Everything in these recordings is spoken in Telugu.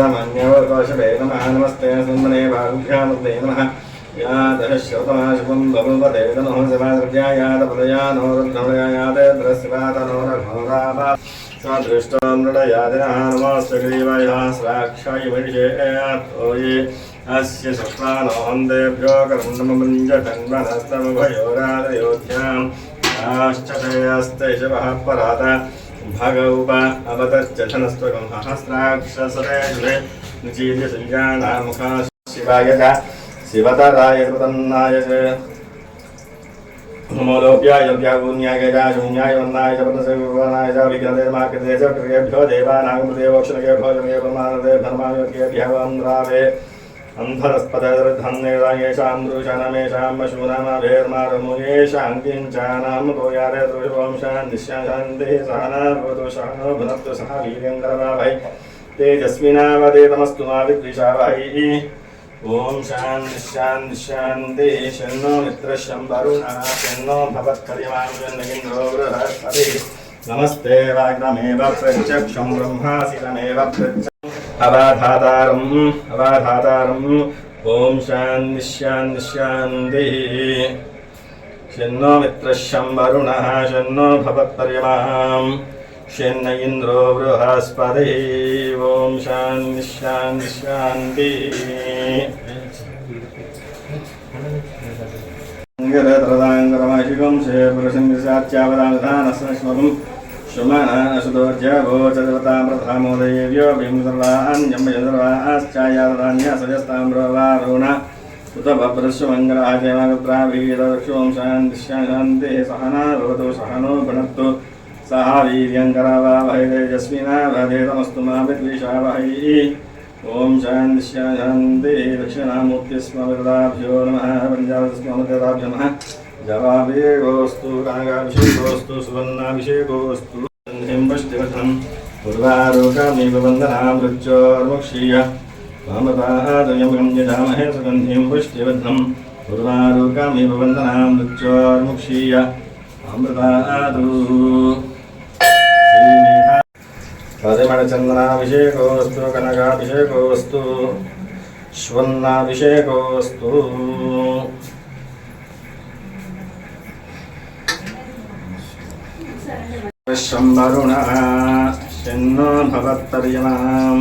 सुब्रह्मण्यवतोषभे नमः नमस्ते सुमने भागुभ्यामुद्वे नमः यादशश्रतमाशुभं बभुवते नमः शिवाद्रव्यायातपदयानो रुद्रमयायातेन्द्रशिवातनो रघोरापा सदृष्टो मृडयादिनः नमोऽस्तु ग्रीवायः स्राक्षाय विषेऽतोये अस्य शक्रानो हन्देभ्यो कर्णमृञ्जटन्वनस्तमुभयोरादयोध्याम् आश्चर्यस्ते शिवः परात भगवप अवतच्चनस्त्वगं सहस्राक्षसरे निचीद्य संज्ञानामुखा शिवाय शिवतराय प्रतन्नाय नमोलोप्याय व्यागुन्याय शून्याय वन्नाय पदसेवानाय विघ्नदेर्माकृते च प्रियेभ्यो देवानागमदेवोक्षणकेभ्यो जमेवमानदे धर्मायोग्येभ्यः वन्द्रावे अन्धरस्पदर्धन्नेषां दृशनमेषां पशूनामभेर्मारमुयेषां किञ्चानां तोयारे दृशवंशां निश्शान्तिः सहना भवतु सहनो भुनक्तु सह वीर्यङ्करवावहै तेजस्विनावदेतमस्तु मा विद्विषावहै ॐ शान्तिः शन्नो मित्रशं वरुणः शन्नो भवत्कर्यमां जन्मगिन्द्रो बृहस्पतिः नमस्ते वाग्नमेव प्रत्यक्षं ब्रह्मासिनमेव प्रत्यक्षम् अवाधातारम् ॐ शान्तिः शन्नो मित्रशं वरुणः शन्नो भवत्पर्यमां शन्न इन्द्रो बृहस्पतिः ॐ शान्तिः ङ्गरतरदाङ्गरमाशिकं शेपुरुषं शुमानसुदोर्जभोचदेवतां प्रथमोदयेभ्यो भीमसर्वान्यम्बयदर्वाश्चायादान्यसजस्ताम्रवारुण उतभद्रश्वमङ्गलाजयमगत्राभीरक्षों शान्तिः सहना भवतु सहनो भुनक्तु सह वीर्यङ्करवावहै तेजस्विनावधेतमस्तु मा विद्विषावहै ॐ शान्तिः दक्षिणामूर्तिस्मभ्यो नमः पञ्चावतस्मभ्यो नमः जवाभिषेकोस्तु कनकाभिषेकोस्तु सुवर्णाभिषेकोस्तु पुष्टिवर्थं पूर्वारोगामीव वन्दनां मृत्योर्मुक्षीय वामपादयं यजामहे सुगन्धिं पुष्टिवर्थं पूर्वारोगामीव वन्दनां मृत्योर्मुक्षीय अमृतादु पदिमणचन्दनाभिषेकोस्तु कनकाभिषेकोस्तु स्वर्णाभिषेकोस्तु वरुणः शन्नो भवत्पर्यमां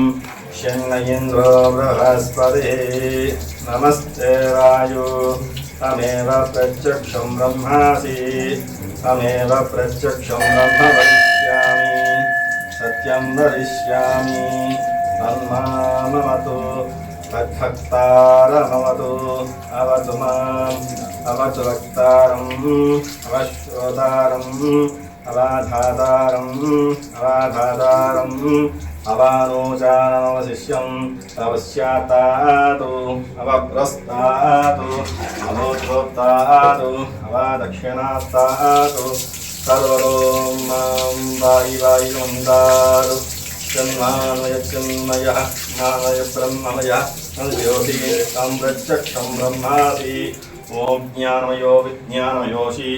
शन्न इन्द्रो बृहस्पतिः नमस्ते वायु तमेव प्रत्यक्षं ब्रह्मासि तमेव प्रत्यक्षं ब्रह्म वदिष्यामि सत्यं वदिष्यामि तन्मामवतु तद्भक्तारमवतु अवतु माम् अवतु वक्तारम् अवश्रोतारम् अवाधातारम् अवानोचानमवशिष्यम् अवस्यातातु अवप्रस्तातु अवोत्रोक्तातु अवादक्षिणास्तातु सर्वलों मां वायि वायुमन्दातु चिन्मयः मानय ब्रह्ममयः ज्योतिः तं प्रत्यक्षं ब्रह्मासि ॐ ज्ञानमयो विज्ञानमयोषि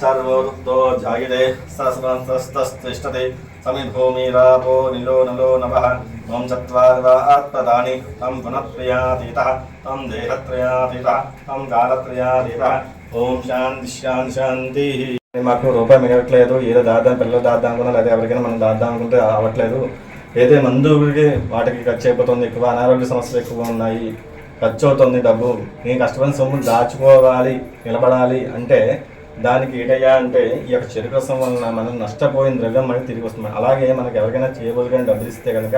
सर्वोक्तो जायते सस्तस्तिष्ठते समिभूमिरापो निलो नलो नभः ॐ चत्वारवात्पदानि तं पुनःत्रयातीतः तं देहत्रयातीतः तं कालत्रयातीतः ॐ शान्तिः మాకు రూపాయి మిగలట్లేదు ఏదో దాద్దాం పిల్లలు దాద్దాం అనుకున్నా లేదా ఎవరికైనా మనం దాద్దాం అనుకుంటే అవ్వట్లేదు ఏదైతే మందుకి వాటికి ఖర్చు అయిపోతుంది ఎక్కువ అనారోగ్య సమస్యలు ఎక్కువ ఉన్నాయి ఖర్చు అవుతుంది డబ్బు నేను కష్టపడిన సొమ్ము దాచుకోవాలి నిలబడాలి అంటే దానికి ఏంటయ్యా అంటే ఈ యొక్క చెరుకు రసం వలన మనం నష్టపోయిన ద్రవ్యం మనకి తిరిగి వస్తుంది అలాగే మనకి ఎవరికైనా చేయబోదుకైనా డబ్బులు ఇస్తే కనుక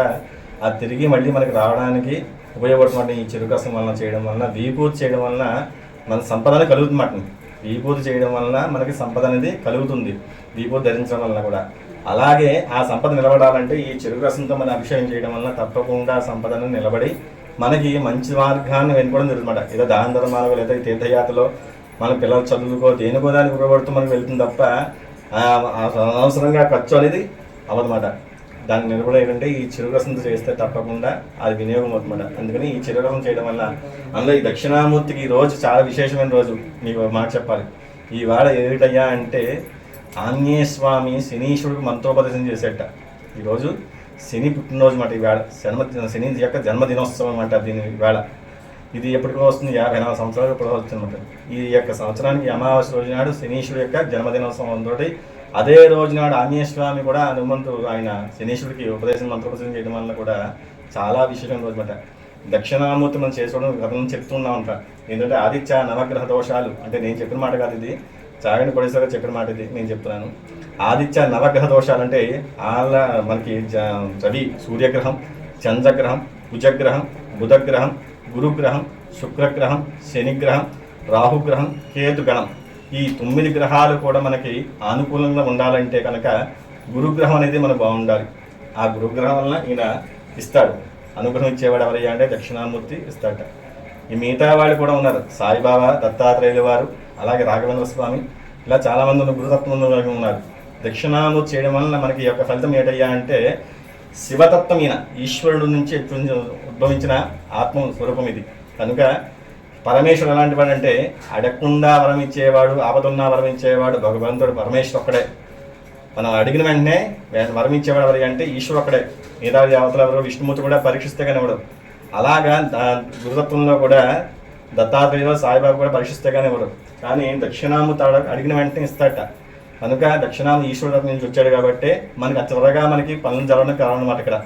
అది తిరిగి మళ్ళీ మనకి రావడానికి ఉపయోగపడుతుంది ఈ చెరుకు రసం వలన చేయడం వలన విభూతి చేయడం వలన మన సంపద కలుగుతుంది మాట విభూతి చేయడం వలన మనకి సంపద అనేది కలుగుతుంది విభూతి ధరించడం వలన కూడా అలాగే ఆ సంపద నిలబడాలంటే ఈ చెరుకు రసంతో మనం అభిషేకం చేయడం వలన తప్పకుండా సంపదను నిలబడి మనకి మంచి మార్గాన్ని వెనుకోవడం జరుగుతుందన్నమాట ఏదో దాన ధర్మాలు లేదా తీర్థయాత్రలో మన పిల్లల చదువుకో దేనికో దానికి ఉపయోగపడుతూ మనకు వెళ్తుంది తప్ప అనవసరంగా ఖర్చు అనేది అవ్వదన్నమాట దాన్ని నిలబడి ఏంటంటే ఈ చెరుకు రసంతో చేస్తే తప్పకుండా అది వినియోగం అవుతుందన్నమాట అందుకని ఈ చెరుకు రసం చేయడం వల్ల అందులో ఈ దక్షిణామూర్తికి ఈ రోజు చాలా విశేషమైన రోజు మీకు మాట చెప్పాలి ఈ వాడ ఏమిటయ్యా అంటే ఆంజనేయ స్వామి శనీశ్వరుడికి మంత్రోపదేశం చేసేట ఈరోజు శని పుట్టినరోజు మాట ఈవేళ శని యొక్క జన్మదినోత్సవం అంట దీని ఈవేళ. ఇది ఎప్పటికో వస్తుంది, 54 సంవత్సరాలు ఎప్పుడో వచ్చిందన్నమాట. ఈ యొక్క సంవత్సరానికి అమావాస్య రోజు నాడు శనీశ్వరుడు యొక్క జన్మదినోత్సవం తోటి అదే రోజు నాడు ఆంజనేయ స్వామి కూడా హనుమంతుడు ఆయన శనీశ్వరుడికి మంత్రోపదేశం చేయడం వల్ల కూడా చాలా విశేషమైన రోజు మాట. దక్షిణామూర్తి మనం చేసుకోవడం గతం చెప్తున్నాం అంట. ఏంటంటే ఆదిత్య నవగ్రహ దోషాలు అంటే నేను చెప్పిన మాట కాదు, ఇది చాగంటి కోటేశ్వర చెప్పిన మాట, ఇది నేను చెప్తున్నాను. ఆదిత్య నవగ్రహ దోషాలు అంటే మనకి రవి సూర్యగ్రహం, చంద్రగ్రహం, కుజగ్రహం, బుధగ్రహం, గురుగ్రహం, శుక్రగ్రహం, శనిగ్రహం, రాహుగ్రహం, కేతుగ్రహం, ఈ 9 గ్రహాలు కూడా మనకి అనుకూలంగా ఉండాలంటే కనుక గురుగ్రహం అనేది మనకు బాగుండాలి. ఆ గురుగ్రహం వలన ఈయన ఇస్తాడు. అనుగ్రహం ఇచ్చేవాడు ఎవరయ్యా అంటే దక్షిణామూర్తి ఇస్తాడట. ఈ మిగతా వాళ్ళు కూడా ఉన్నారు, సాయిబాబా, దత్తాత్రేయుల వారు, అలాగే రాఘవేంద్ర స్వామి, ఇలా చాలామంది గురుతత్వం ఉన్నారు. దక్షిణామూర్తి చేయడం వలన మనకి యొక్క ఫలితం ఏంటయ్యా అంటే శివతత్వం ఈయన ఈశ్వరుడు నుంచి ఉద్భవించిన ఆత్మ స్వరూపం ఇది. కనుక పరమేశ్వరుడు ఎలాంటి వాడు అంటే అడగకుండా వరం ఇచ్చేవాడు, ఆపదున్నా వరం ఇచ్చేవాడు భగవంతుడు పరమేశ్వరుడు ఒక్కడే. మనం అడిగిన వెంటనే వరం ఇచ్చేవాడు ఎవరి అంటే ఈశ్వరుడు ఒక్కడే. మిగతా అవతల ఎవరు విష్ణుమూర్తి కూడా పరీక్షిస్తే కానీ ఇవ్వడు. అలాగా గురుతత్వంలో కూడా దత్తాత్రేయులు, సాయిబాబా కూడా పరీక్షిస్తే కానీ ఇవ్వడు. కానీ దక్షిణామూర్తి అడిగిన వెంటనే ఇస్తాడట. కనుక దక్షిణామూర్తి ఈశ్వరుడు నుంచి వచ్చాడు కాబట్టి మనకి త్వరగా మనకి పనులు జరగడానికి కారణం అన్నమాట. ఇక్కడ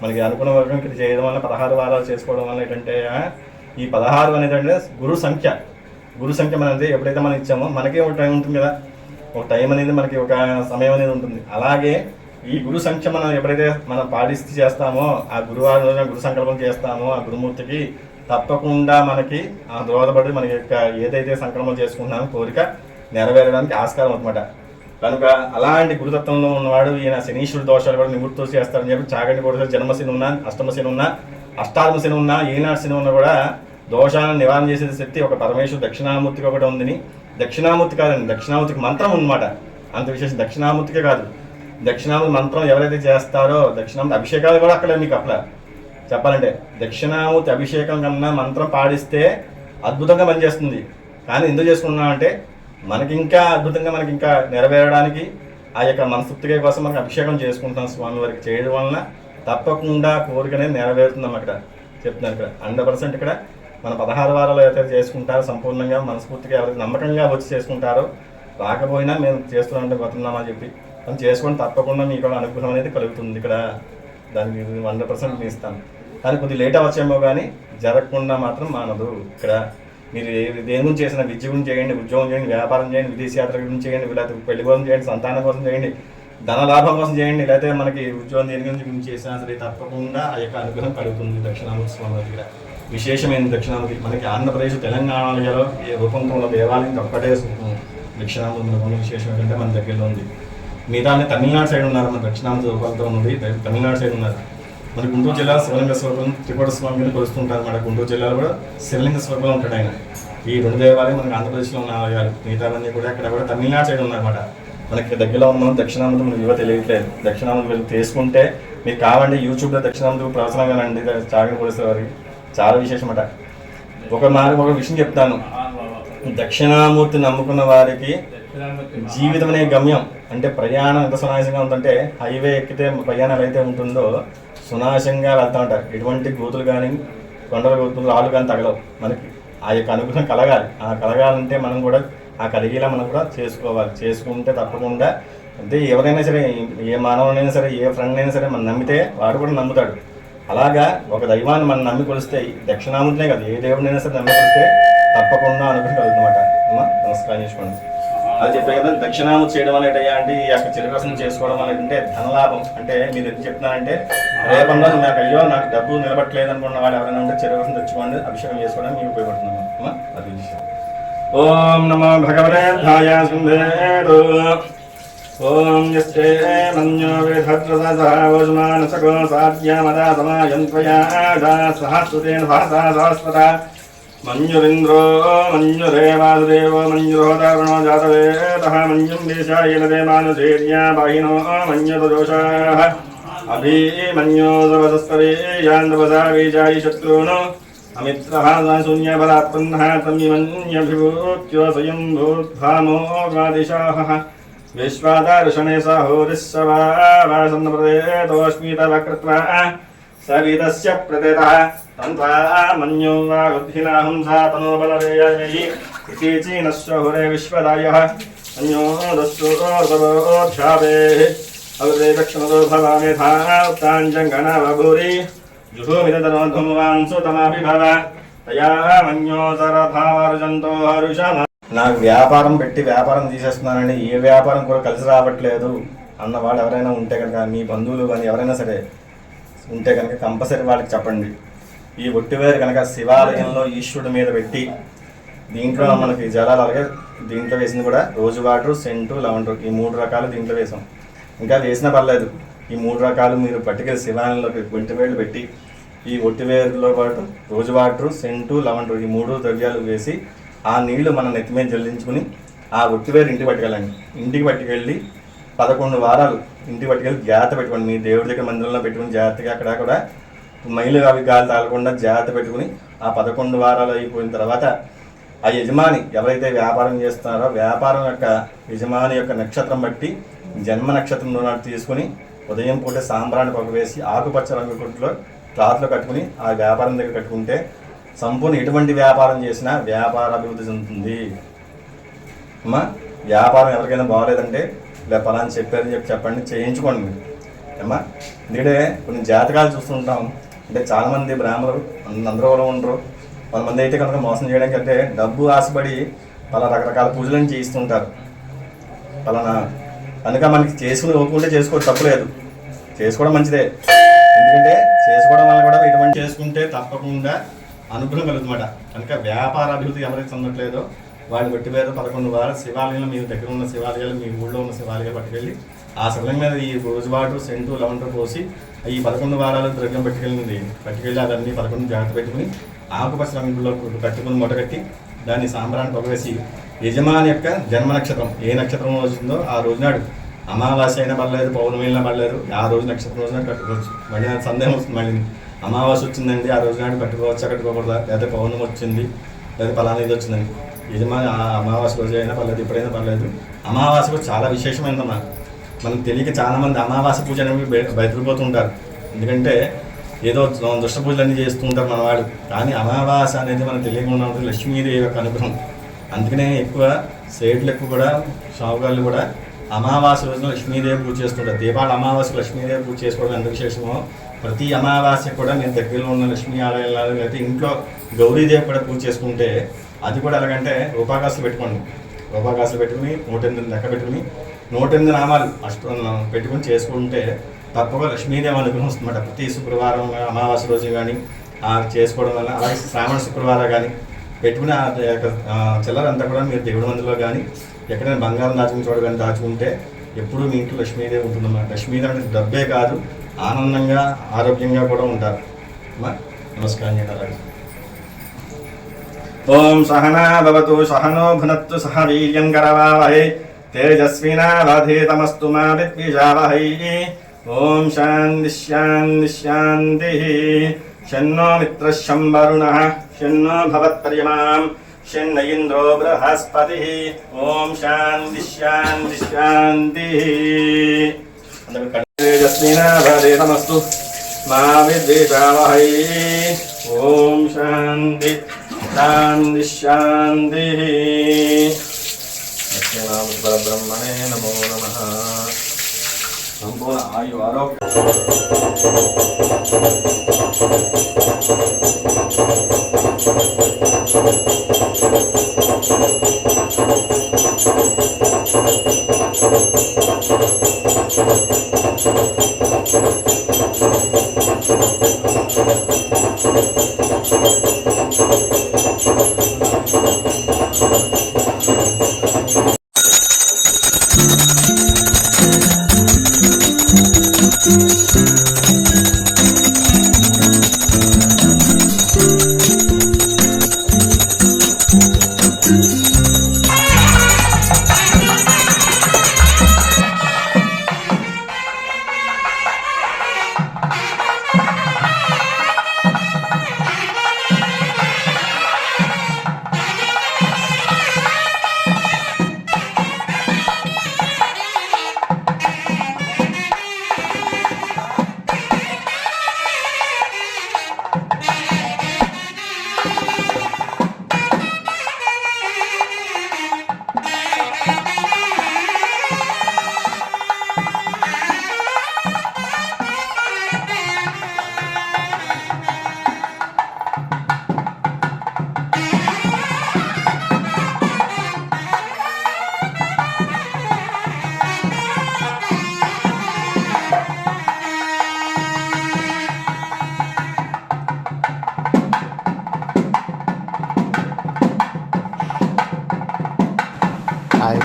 మనకి అనుకున్న వర్గం ఇక్కడ చేయడం వల్ల 16 వారాలు చేసుకోవడం వల్ల ఏంటంటే ఈ 16 అనేది అంటే గురు సంఖ్య అనేది ఎప్పుడైతే మనం ఇచ్చామో మనకే ఒక టైం ఉంటుంది కదా, ఒక టైం అనేది మనకి ఒక సమయం అనేది ఉంటుంది. అలాగే ఈ గురు సంఖ్య మనం ఎప్పుడైతే మనం పాటిస్తూ చేస్తామో, ఆ గురువారం గురు సంకల్పం చేస్తామో ఆ గురుమూర్తికి తప్పకుండా మనకి ఆ దోహదపడి మన యొక్క ఏదైతే సంకల్పం చేసుకుంటున్నామో కోరిక నెరవేరడానికి ఆస్కారం అనమాట. కనుక అలాంటి గురుతత్వంలో ఉన్నవాడు ఈయన శనీశ్వరుడు దోషాలు కూడా నివృత్తి చేస్తారని చెప్పి చాగంటి కోటేశ్వర జన్మశని ఉన్నా, అష్టమశని ఉన్నా, అష్టాదమ శని ఉన్నా, ఏనాడు శని ఉన్నా కూడా దోషాలను నివారణ చేసే శక్తి ఒక పరమేశ్వరుడు దక్షిణామూర్తికి ఒకటి ఉందని. దక్షిణామూర్తి కాదండి, దక్షిణామూర్తికి మంత్రం ఉందన్నమాట. అంత విశేషం దక్షిణామూర్తికే కాదు, దక్షిణామూర్తి మంత్రం ఎవరైతే చేస్తారో దక్షిణామూర్తి అభిషేకాలు కూడా అక్కడ మీకు అట్లా చెప్పాలంటే దక్షిణామూర్తి అభిషేకం కన్నా మంత్రం పాడిస్తే అద్భుతంగా పనిచేస్తుంది. కానీ ఎందుకు చేసుకున్నామంటే మనకి ఇంకా అద్భుతంగా మనకి ఇంకా నెరవేరడానికి ఆ యొక్క మనస్తృప్తిగా కోసం మనకి అభిషేకం చేసుకుంటాం స్వామి వారికి చేయడం వలన తప్పకుండా కోరికనే నెరవేరుతుందాం. అక్కడ చెప్తున్నాను ఇక్కడ 100% ఇక్కడ మన 16 వారాలు అయితే చేసుకుంటారో సంపూర్ణంగా మనస్ఫూర్తిగా ఎవరైతే నమ్మకంగా వచ్చి చేసుకుంటారో రాకపోయినా మేము చేస్తున్నామంటే పోతున్నామని చెప్పి మనం చేసుకొని తప్పకుండా మీకు అనుగ్రహం అనేది కలుగుతుంది. ఇక్కడ దానికి 100% నేను ఇస్తాను. కానీ కొద్దిగా లేట్ అవ్వచ్చేమో కానీ జరగకుండా మాత్రం మానదు. ఇక్కడ మీరు దేని గురించి చేసిన విద్య గురించి చేయండి, ఉద్యోగం చేయండి, వ్యాపారం చేయండి, విదేశయాత్ర గురించి చేయండి, లేకపోతే పెళ్లి కోసం చేయండి, సంతానం కోసం చేయండి, ధన లాభం కోసం చేయండి, లేకపోతే మనకి ఉద్యోగం దేని గురించి చేసినా సరే తప్పకుండా ఆ యొక్క అనుగ్రహం కలుగుతుంది. దక్షిణామూర్తి స్వామి దగ్గర విశేషమైన దక్షిణామూర్తి మనకి ఆంధ్రప్రదేశ్ తెలంగాణలో ఏ రూపంతో ఉన్న దేవాలయం ఒక్కటే దక్షిణామూర్తి మనకు విశేషం ఏంటంటే మన దగ్గరలో ఉంది. మిగతా తమిళనాడు సైడ్ ఉన్నారు, మన దక్షిణామూర్తి రూపంతో ఉంది తమిళనాడు సైడ్ ఉన్నారు. మన గుంటూరు జిల్లా శివలింగ స్వరూపం త్రికోట స్వామిని కొలుస్తుంటారు. మన గుంటూరు జిల్లాలో కూడా శివలింగ స్వరూపంలో ఉంటాడు ఆయన. ఈ 2 దేవాలయం మనకి ఆంధ్రప్రదేశ్లో ఉన్న ఆలయాలు, మిగతావన్నీ కూడా ఇక్కడ కూడా తమిళనాడు సైడ్ ఉన్నారన్నమాట. మనకి దగ్గరలో ఉన్న మనం దక్షిణామూర్తి మనకు యువ తెలియట్లేదు. దక్షిణామూర్తి వెళ్ళి తీసుకుంటే మీకు కావాలంటే యూట్యూబ్లో దక్షిణామూర్తి ప్రవచనంగానండి చాగంటి కోటేశ్వర వారికి చాలా విశేషమాట. ఒక విషయం చెప్తాను, దక్షిణామూర్తి నమ్ముకున్న వారికి జీవితం అనే గమ్యం అంటే ప్రయాణం ఎంత సునాయాసంగా ఉందంటే హైవే ఎక్కితే ప్రయాణాలు అయితే ఉంటుందో సునాయాసంగా వెళ్తూ ఉంటారు. ఎటువంటి గోతులు కానీ కొండల గోతులు రాళ్ళు కానీ తగలవు. మనకి ఆ యొక్క అనుగ్రహం కలగాలి. ఆ కలగాలంటే మనం కూడా ఆ కలిగేలా మనం కూడా చేసుకోవాలి. చేసుకుంటే తప్పకుండా అంటే ఎవరైనా సరే, ఏ మానవుడైనా సరే, ఏ ఫ్రెండ్ అయినా సరే మనం నమ్మితే వాడు కూడా నమ్ముతాడు. అలాగా ఒక దైవాన్ని మనం నమ్మి కొలిస్తే దక్షిణామూర్తినే కాదు ఏ దేవుడినైనా సరే నమ్మి కొలిస్తే తప్పకుండా అనుగ్రహం కలుగుతుందన్నమాట. నమస్కారం చేసుకోండి. అది చెప్పే కదా దక్షిణామూర్తి చేయడం వల్ల ఏంటయ్యా అంటే ఈ యొక్క చిరకసం చేసుకోవడం వల్ల ఏంటంటే ధనలాభం. అంటే మీరు ఎందుకు చెప్తున్నానంటే రేపంలో నాకు నాకు డబ్బు నిలబట్టలేదు అనుకున్న వాడు ఎవరైనా ఉంటే చిరకసం తెచ్చుకోండి, అభిషేకం చేసుకోవడానికి మీకు ఉపయోగపడుతున్నాము. అది విషయం. ఓం నమో భగవతే ధాయాసుందేడు ఓం యస్తే మన్యో వేధద్రసహోజమానసగో సాధ్యామదా సమాయంత్వయా సహస్రుతేన భాసా సహస్రత మంజురింద్రో మంజురేవాసుదేవో మంజురోదారుణో జాతవేదః మంజుం దేశాయేన దేమానుసేర్యా బాహినో మంజుదోషాః అభిమన్యోదవదస్తవేయాందవదా వీజాయి శత్రునో అమిత్రః శూన్యబలాత్పన్నః తమ్మిమన్యభిభూత్యో స్వయం భూద్భామో గాదిశాః विश्वादर्शने सहोरिस्सवासन्नप्रदेतोऽस्मितवकृत्वा सवितस्य प्रदेतः तन्त्वा मन्यो वागुद्धिनाहं सातनो बलरेययि इति चीनस्य हुरे विश्वदायः अन्यो दस्योर्दवोऽध्यापेः अग्रे दक्षिणतो भवामेधा उत्ताञ्जङ्गना बभूरि जुहूमितधर्मधुमवांसुतमाभिभव तया मन्योतरथावर्जन्तो हरुषम నాకు వ్యాపారం పెట్టి వ్యాపారం తీసేస్తున్నానని ఏ వ్యాపారం కూడా కలిసి రావట్లేదు అన్నవాళ్ళు ఎవరైనా ఉంటే కనుక మీ బంధువులు కానీ ఎవరైనా సరే ఉంటే కనుక కంపల్సరీ వాళ్ళకి చెప్పండి. ఈ ఒట్టివేరు కనుక శివాలయంలో ఈశ్వరుడి మీద పెట్టి దీంట్లో మనకి జలాలు అలాగే దీంట్లో వేసింది కూడా రోజు వాటర్, సెంటు, లవండర్ ఈ 3 రకాలు దీంట్లో వేసాం. ఇంకా వేసినా పర్లేదు. ఈ 3 రకాలు మీరు పట్టుకెళ్ళి శివాలయంలోకి ఒట్టివేళ్ళు పెట్టి ఈ ఒట్టివేరులో పాటు రోజు వాటర్, సెంటు, లవండర్ ఈ 3 ద్రవ్యాలు వేసి ఆ నీళ్లు మన నెత్తి మీద జల్లించుకుని ఆ ఒట్టివేరు ఇంటికి పట్టుకెళ్ళండి. ఇంటికి పట్టుకెళ్ళి 11 వారాలు ఇంటికి పట్టుకెళ్ళి జాగ్రత్త పెట్టుకోండి. మీ దేవుడి దగ్గర మందిరంలో పెట్టుకుని జాగ్రత్తగా అక్కడ కూడా మైలు అవి గాలి తాగకుండా జాగ్రత్త పెట్టుకుని ఆ 11 వారాలు అయిపోయిన తర్వాత ఆ యజమాని ఎవరైతే వ్యాపారం చేస్తున్నారో వ్యాపారం యొక్క యజమాని యొక్క నక్షత్రం బట్టి జన్మ నక్షత్రం నాడు తీసుకుని ఉదయం పూట సాంబ్రాన్ని పొగ వేసి ఆకుపచ్చ రంగు కొట్టులో క్లాత్లో కట్టుకుని ఆ వ్యాపారం దగ్గర కట్టుకుంటే సంపూర్ణ ఎటువంటి వ్యాపారం చేసినా వ్యాపార అభివృద్ధి చెందుతుంది. అమ్మా వ్యాపారం ఎవరికైనా బాగోలేదంటే ఇలా పలాని చెప్పారని చెప్పండి, చేయించుకోండి అమ్మా. ఎందుకంటే కొన్ని జాతకాలు చూస్తుంటాం. అంటే చాలామంది బ్రాహ్మణులు అందరూ కూడా ఉండరు. కొంతమంది అయితే కనుక మోసం చేయడానికి అంటే డబ్బు ఆశపడి పలా రకరకాల పూజలను చేయిస్తుంటారు. పలానా కనుక మనకి చేసుకుని ఒప్పుకుంటే చేసుకోవడం తప్పులేదు, చేసుకోవడం మంచిదే. ఎందుకంటే చేసుకోవడం వల్ల కూడా ఎటువంటి చేసుకుంటే తప్పకుండా అనుగ్రహం కలుగుతుందన్నమాట. కనుక వ్యాపార అభివృద్ధి ఎవరైతే చెందట్లేదో వాళ్ళు బట్టి మీద 11 వారాలు శివాలయంలో మీ దగ్గర ఉన్న శివాలయాలు, మీ ఊళ్ళో ఉన్న శివాలయాలు పట్టుకెళ్ళి ఆ శివలింగం మీద ఈ రోజు వాటర్, సెంటు, లవండర్ పోసి ఈ 11 వారాలు ద్రవ్యం పట్టుకెళ్ళి అదన్నీ 11 జాగ్రత్త పెట్టుకుని ఆకుపచ్చ రంగులో కట్టుకుని మూటగట్టి దాన్ని సాంబ్రాన్ని పొగవేసి యజమాని యొక్క జన్మ నక్షత్రం ఏ నక్షత్రం వచ్చిందో ఆ రోజునాడు అమావాస్య అయినా పర్లేదు, పౌర్ణమి అయినా పర్లేదు, ఆ రోజు నక్షత్రం రోజునాడు కట్టుకోవచ్చు. మళ్ళీ సందేహం వస్తుంది. మళ్ళీ అమావాస్య వచ్చిందండి ఆ రోజునాడు కట్టుకోవచ్చా కట్టుకోకూడదా, లేదా పౌర్ణమి వచ్చింది లేదా పలానా ఇది వచ్చిందండి. యజమాని ఆ అమావాస్య రోజు అయినా పర్లేదు, ఎప్పుడైనా పర్లేదు. అమావాస్య చాలా విశేషమైనదమ్మా. మనకు తెలియక చాలామంది అమావాస్య పూజ అనేవి బయటపోతుంటారు. ఎందుకంటే ఏదో దుష్ట పూజలన్నీ చేస్తూ ఉంటారు మన వాళ్ళు. కానీ అమావాస్య అనేది మనకు తెలియకుండా ఉంటుంది లక్ష్మీదేవి యొక్క అనుగ్రహం. అందుకనే ఎక్కువ సేట్లు ఎక్కువ కూడా షావుగాళ్ళు కూడా అమావాస్య రోజున లక్ష్మీదేవి పూజ చేస్తుంటారు. దీపావళి అమావాస్య లక్ష్మీదేవి పూజ చేసుకోవడం ఎంత విశేషమో ప్రతి అమావాస్య కూడా నేను దగ్గరలో ఉన్న లక్ష్మీ ఆలయాలు అయితే ఇంట్లో గౌరీదేవి కూడా పూజ చేసుకుంటే అది కూడా ఎలాగంటే రూపాకాసులు పెట్టుకోండి. రూపాకాసులు పెట్టుకుని 108 లెక్క పెట్టుకుని 108 నామాలు పెట్టుకుని చేసుకుంటే తప్పగా లక్ష్మీదేవి అనుగ్రహం వస్తుందన్నమాట. ప్రతి శుక్రవారం అమావాస్య రోజు కానీ చేసుకోవడం వల్ల అలాగే శ్రావణ శుక్రవారం కానీ పెట్టుకుని ఆ యొక్క చిల్లరంతా కూడా మీరు దేవుడి మందిలో కానీ ఎక్కడైనా బంగారం దాచుకుని చోట కానీ దాచుకుంటే ఎప్పుడూ మీ ఇంట్లో లక్ష్మీదేవి ఉంటుందన్నమాట. లక్ష్మీదేవి అంటే డబ్బే కాదు, ఆనందంగా ఆరోగ్యంగా కూడా ఉంటారు. నమస్కారం చేయాలి. ఓం సహనా భవతు సహనో భునత్తు సహ వీర్యం కరవావహై తేజస్వినావధీతమస్తు మా విద్విషావహై. ఓం శాంతి శాంతి శాంతి. శన్నో మిత్రశం వరుణః శన్నో భవత్పర్యమాం శన్న ఇంద్రో బృహస్పతిః. ఓం శాంతి శాంతి శాంతి. తేజస్వినావధీతమస్తు మా విద్విషావహై. ఓం శాంతి శాంతి శాంతి. బ్రహ్మణే నమో నమః. సంపూర్ణ ఆయు ఆరోగ్య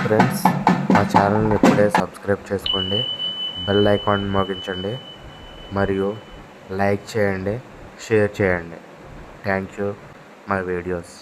ఫ్రెండ్స్, మా ఛానల్ని ఇప్పుడే సబ్స్క్రైబ్ చేసుకోండి, బెల్ ఐకాన్ మోగించండి మరియు లైక్ చేయండి, షేర్ చేయండి. Thank you my videos.